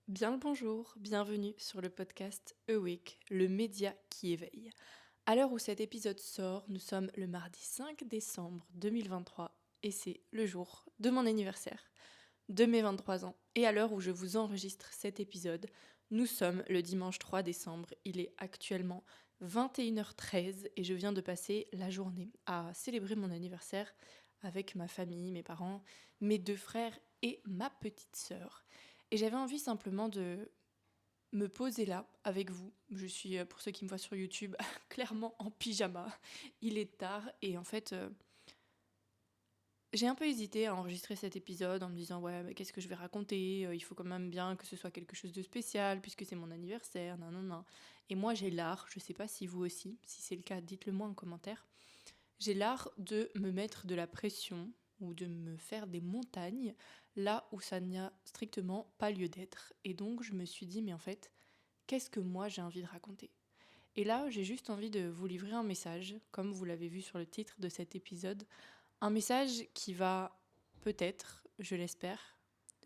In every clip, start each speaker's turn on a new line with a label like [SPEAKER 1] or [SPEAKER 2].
[SPEAKER 1] Bien le bonjour, bienvenue sur le podcast Awake, le média qui éveille. À l'heure où cet épisode sort, nous sommes le mardi 5 décembre 2023 et c'est le jour de mon anniversaire, de mes 23 ans. Et à l'heure où je vous enregistre cet épisode, nous sommes le dimanche 3 décembre, il est actuellement 21h13 et je viens de passer la journée à célébrer mon anniversaire avec ma famille, mes parents, mes deux frères et ma petite sœur. Et j'avais envie simplement de me poser là avec vous. Je suis, pour ceux qui me voient sur YouTube, clairement en pyjama. Il est tard et en fait, j'ai un peu hésité à enregistrer cet épisode en me disant ouais, mais qu'est-ce que je vais raconter. Il faut quand même bien que ce soit quelque chose de spécial puisque c'est mon anniversaire, nan nan nan. Et moi j'ai l'art, je sais pas si vous aussi, si c'est le cas, dites-le moi en commentaire. J'ai l'art de me mettre de la pression ou de me faire des montagnes là où ça n'y a strictement pas lieu d'être. Et donc je me suis dit, mais en fait, qu'est-ce que moi j'ai envie de raconter? Et là, j'ai juste envie de vous livrer un message, comme vous l'avez vu sur le titre de cet épisode, un message qui va peut-être, je l'espère,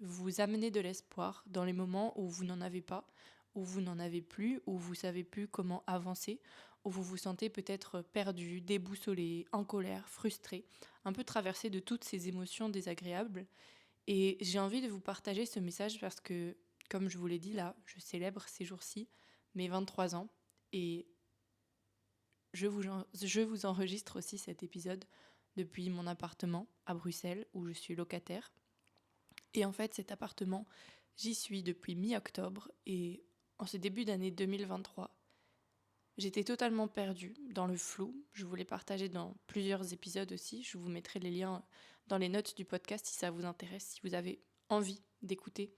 [SPEAKER 1] vous amener de l'espoir dans les moments où vous n'en avez pas, où vous n'en avez plus, où vous savez plus comment avancer, où vous vous sentez peut-être perdu, déboussolé, en colère, frustré, un peu traversé de toutes ces émotions désagréables. Et j'ai envie de vous partager ce message parce que, comme je vous l'ai dit là, je célèbre ces jours-ci mes 23 ans et je vous enregistre aussi cet épisode depuis mon appartement à Bruxelles où je suis locataire. Et en fait, cet appartement, j'y suis depuis mi-octobre et en ce début d'année 2023, j'étais totalement perdue dans le flou. Je voulais partager dans plusieurs épisodes aussi. Je vous mettrai les liens dans les notes du podcast si ça vous intéresse, si vous avez envie d'écouter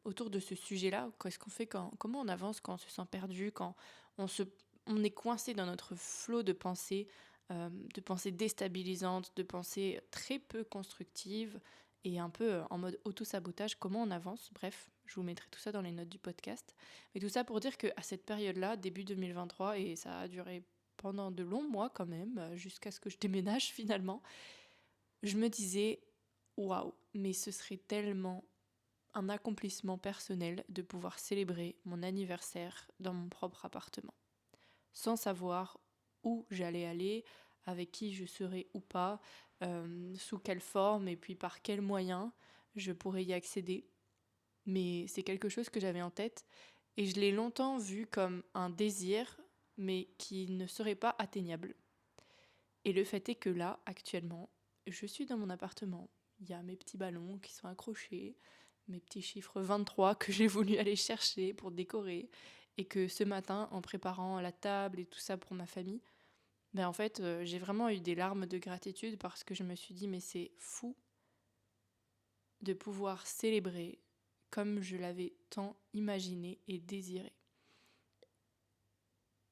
[SPEAKER 1] autour de ce sujet-là. Qu'est-ce qu'on fait comment on avance quand on se sent perdu, quand on, se, on est coincé dans notre flot de pensées déstabilisantes, de pensées très peu constructives et un peu en mode auto-sabotage, comment on avance. Bref, je vous mettrai tout ça dans les notes du podcast. Mais tout ça pour dire qu'à cette période-là, début 2023, et ça a duré pendant de longs mois quand même, jusqu'à ce que je déménage finalement, je me disais, waouh, mais ce serait tellement un accomplissement personnel de pouvoir célébrer mon anniversaire dans mon propre appartement, sans savoir où j'allais aller, avec qui je serais ou pas, sous quelle forme et puis par quels moyens je pourrais y accéder. Mais c'est quelque chose que j'avais en tête et je l'ai longtemps vu comme un désir, mais qui ne serait pas atteignable. Et le fait est que là, actuellement, je suis dans mon appartement. Il y a mes petits ballons qui sont accrochés, mes petits chiffres 23 que j'ai voulu aller chercher pour décorer. Et que ce matin, en préparant la table et tout ça pour ma famille, ben en fait, j'ai vraiment eu des larmes de gratitude parce que je me suis dit, mais c'est fou de pouvoir célébrer comme je l'avais tant imaginé et désiré.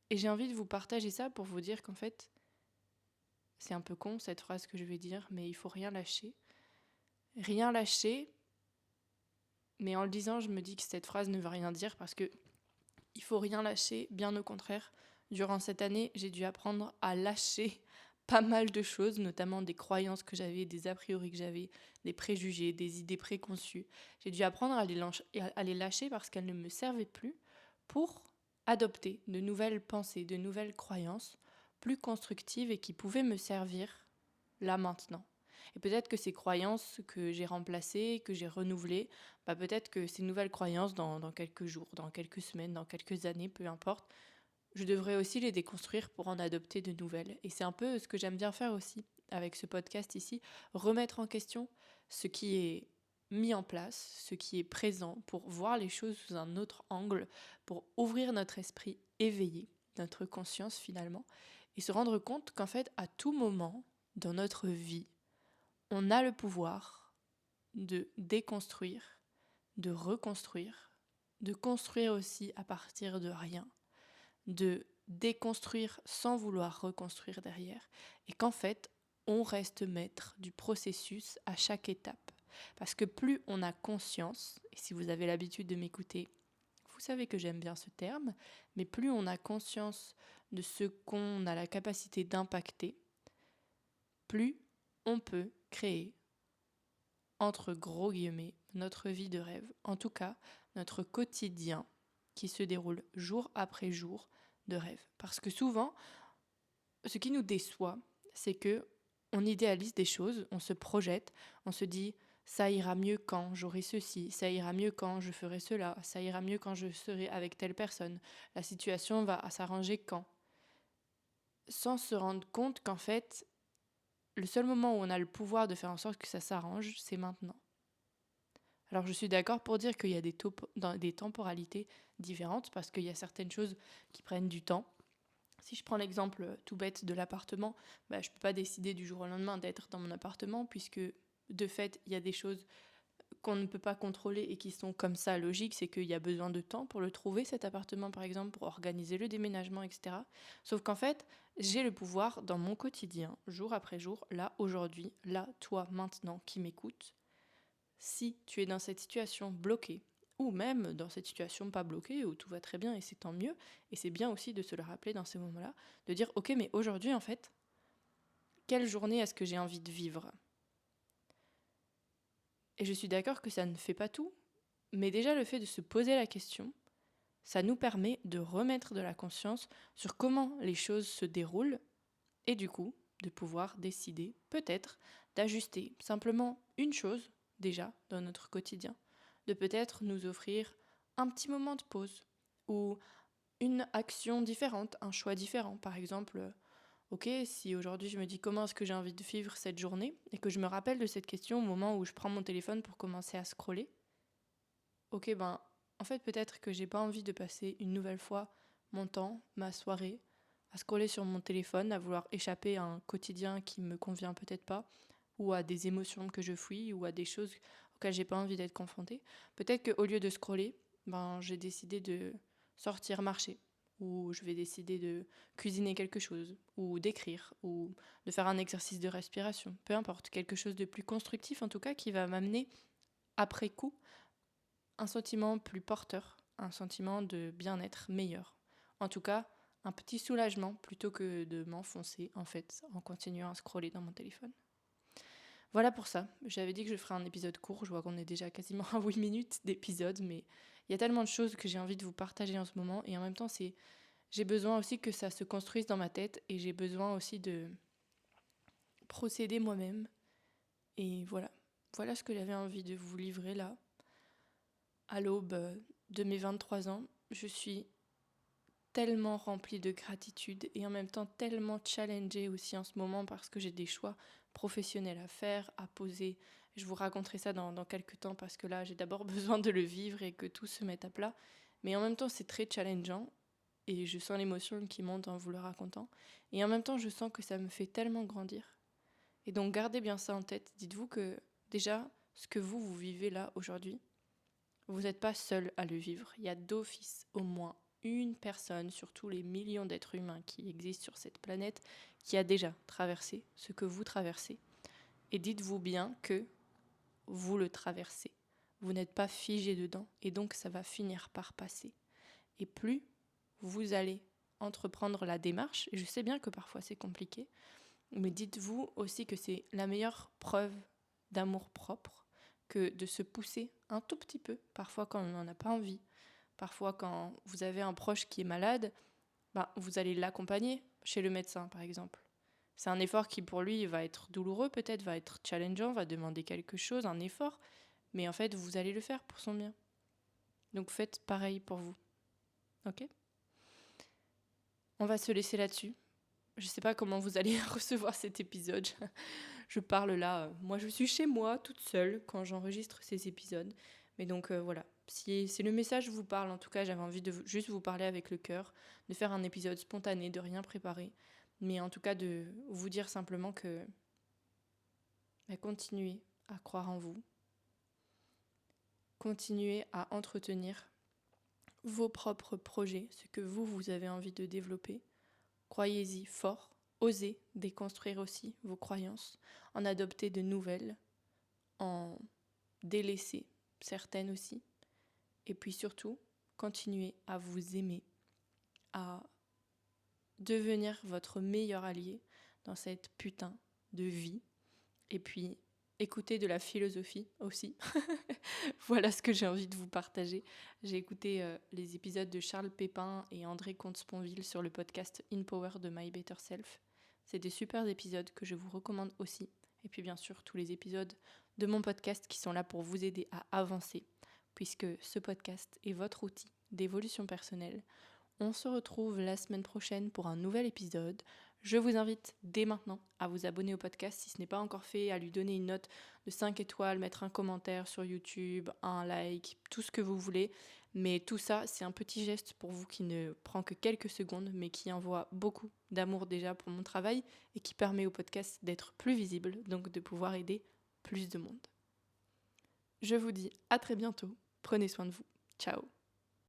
[SPEAKER 1] Et j'ai envie de vous partager ça pour vous dire qu'en fait, c'est un peu con cette phrase que je vais dire, mais il faut rien lâcher. Rien lâcher, mais en le disant, je me dis que cette phrase ne veut rien dire parce que il faut rien lâcher, bien au contraire. Durant cette année, j'ai dû apprendre à lâcher pas mal de choses, notamment des croyances que j'avais, des a priori que j'avais, des préjugés, des idées préconçues. J'ai dû apprendre à les lâcher parce qu'elles ne me servaient plus pour adopter de nouvelles pensées, de nouvelles croyances plus constructives et qui pouvaient me servir là maintenant. Et peut-être que ces croyances que j'ai remplacées, que j'ai renouvelées, peut-être que ces nouvelles croyances dans quelques jours, dans quelques semaines, dans quelques années, peu importe, je devrais aussi les déconstruire pour en adopter de nouvelles. Et c'est un peu ce que j'aime bien faire aussi avec ce podcast ici, remettre en question ce qui est mis en place, ce qui est présent, pour voir les choses sous un autre angle, pour ouvrir notre esprit éveillé, notre conscience finalement, et se rendre compte qu'en fait, à tout moment dans notre vie, on a le pouvoir de déconstruire, de reconstruire, de construire aussi à partir de rien, de déconstruire sans vouloir reconstruire derrière, et qu'en fait, on reste maître du processus à chaque étape. Parce que plus on a conscience, et si vous avez l'habitude de m'écouter, vous savez que j'aime bien ce terme, mais plus on a conscience de ce qu'on a la capacité d'impacter, plus on peut créer entre gros guillemets, notre vie de rêve. En tout cas, notre quotidien qui se déroule jour après jour de rêve. Parce que souvent, ce qui nous déçoit, c'est que on idéalise des choses, on se projette, on se dit ça ira mieux quand j'aurai ceci, ça ira mieux quand je ferai cela, ça ira mieux quand je serai avec telle personne, la situation va s'arranger quand. Sans se rendre compte qu'en fait, le seul moment où on a le pouvoir de faire en sorte que ça s'arrange, c'est maintenant. Alors je suis d'accord pour dire qu'il y a des temporalités différentes parce qu'il y a certaines choses qui prennent du temps. Si je prends l'exemple tout bête de l'appartement, je ne peux pas décider du jour au lendemain d'être dans mon appartement puisque de fait il y a des choses qu'on ne peut pas contrôler et qui sont comme ça logiques, c'est qu'il y a besoin de temps pour le trouver, cet appartement par exemple, pour organiser le déménagement, etc. Sauf qu'en fait, j'ai le pouvoir dans mon quotidien, jour après jour, là, aujourd'hui, là, toi, maintenant, qui m'écoutes, si tu es dans cette situation bloquée, ou même dans cette situation pas bloquée, où tout va très bien et c'est tant mieux, et c'est bien aussi de se le rappeler dans ces moments-là, de dire, ok, mais aujourd'hui, en fait, quelle journée est-ce que j'ai envie de vivre ? Et je suis d'accord que ça ne fait pas tout, mais déjà le fait de se poser la question, ça nous permet de remettre de la conscience sur comment les choses se déroulent et du coup de pouvoir décider peut-être d'ajuster simplement une chose déjà dans notre quotidien, de peut-être nous offrir un petit moment de pause ou une action différente, un choix différent. Par exemple, ok, si aujourd'hui je me dis comment est-ce que j'ai envie de vivre cette journée et que je me rappelle de cette question au moment où je prends mon téléphone pour commencer à scroller, ok, en fait, peut-être que j'ai pas envie de passer une nouvelle fois mon temps, ma soirée, à scroller sur mon téléphone, à vouloir échapper à un quotidien qui me convient peut-être pas, ou à des émotions que je fuis, ou à des choses auxquelles j'ai pas envie d'être confrontée. Peut-être qu'au lieu de scroller, j'ai décidé de sortir marcher, ou je vais décider de cuisiner quelque chose, ou d'écrire, ou de faire un exercice de respiration. Peu importe, quelque chose de plus constructif en tout cas qui va m'amener après coup un sentiment plus porteur, un sentiment de bien-être meilleur. En tout cas, un petit soulagement plutôt que de m'enfoncer en fait en continuant à scroller dans mon téléphone. Voilà pour ça. J'avais dit que je ferais un épisode court, je vois qu'on est déjà quasiment à 8 minutes d'épisode, mais il y a tellement de choses que j'ai envie de vous partager en ce moment et en même temps j'ai besoin aussi que ça se construise dans ma tête et j'ai besoin aussi de procéder moi-même. Et voilà ce que j'avais envie de vous livrer là. À l'aube de mes 23 ans, je suis tellement remplie de gratitude et en même temps tellement challengée aussi en ce moment parce que j'ai des choix professionnels à faire, à poser. Je vous raconterai ça dans quelques temps parce que là, j'ai d'abord besoin de le vivre et que tout se mette à plat. Mais en même temps, c'est très challengeant et je sens l'émotion qui monte en vous le racontant. Et en même temps, je sens que ça me fait tellement grandir. Et donc, gardez bien ça en tête. Dites-vous que déjà, ce que vous vivez là aujourd'hui, vous n'êtes pas seul à le vivre. Il y a d'office au moins une personne sur tous les millions d'êtres humains qui existent sur cette planète qui a déjà traversé ce que vous traversez. Et dites-vous bien que vous le traversez. Vous n'êtes pas figé dedans et donc ça va finir par passer. Et plus vous allez entreprendre la démarche, et je sais bien que parfois c'est compliqué, mais dites-vous aussi que c'est la meilleure preuve d'amour propre que de se pousser un tout petit peu, parfois quand on n'en a pas envie, parfois quand vous avez un proche qui est malade, vous allez l'accompagner chez le médecin par exemple. C'est un effort qui pour lui va être douloureux peut-être, va être challengeant, va demander quelque chose, un effort, mais en fait vous allez le faire pour son bien. Donc faites pareil pour vous, ok ? On va se laisser là-dessus. Je sais pas comment vous allez recevoir cet épisode. Je parle là, moi je suis chez moi toute seule quand j'enregistre ces épisodes. Mais donc voilà, si le message vous parle, en tout cas j'avais envie de juste vous parler avec le cœur, de faire un épisode spontané, de rien préparer. Mais en tout cas de vous dire simplement que continuez à croire en vous. Continuez à entretenir vos propres projets, ce que vous avez envie de développer. Croyez-y fort, osez déconstruire aussi vos croyances, en adopter de nouvelles, en délaisser certaines aussi. Et puis surtout, continuez à vous aimer, à devenir votre meilleur allié dans cette putain de vie. Et puis, écouter de la philosophie aussi. Voilà ce que j'ai envie de vous partager. J'ai écouté les épisodes de Charles Pépin et André Comte-Sponville sur le podcast In Power de My Better Self. C'est des super épisodes que je vous recommande aussi. Et puis bien sûr, tous les épisodes de mon podcast qui sont là pour vous aider à avancer, puisque ce podcast est votre outil d'évolution personnelle. On se retrouve la semaine prochaine pour un nouvel épisode. Je vous invite dès maintenant à vous abonner au podcast si ce n'est pas encore fait, à lui donner une note de 5 étoiles, mettre un commentaire sur YouTube, un like, tout ce que vous voulez. Mais tout ça, c'est un petit geste pour vous qui ne prend que quelques secondes, mais qui envoie beaucoup d'amour déjà pour mon travail et qui permet au podcast d'être plus visible, donc de pouvoir aider plus de monde. Je vous dis à très bientôt. Prenez soin de vous. Ciao.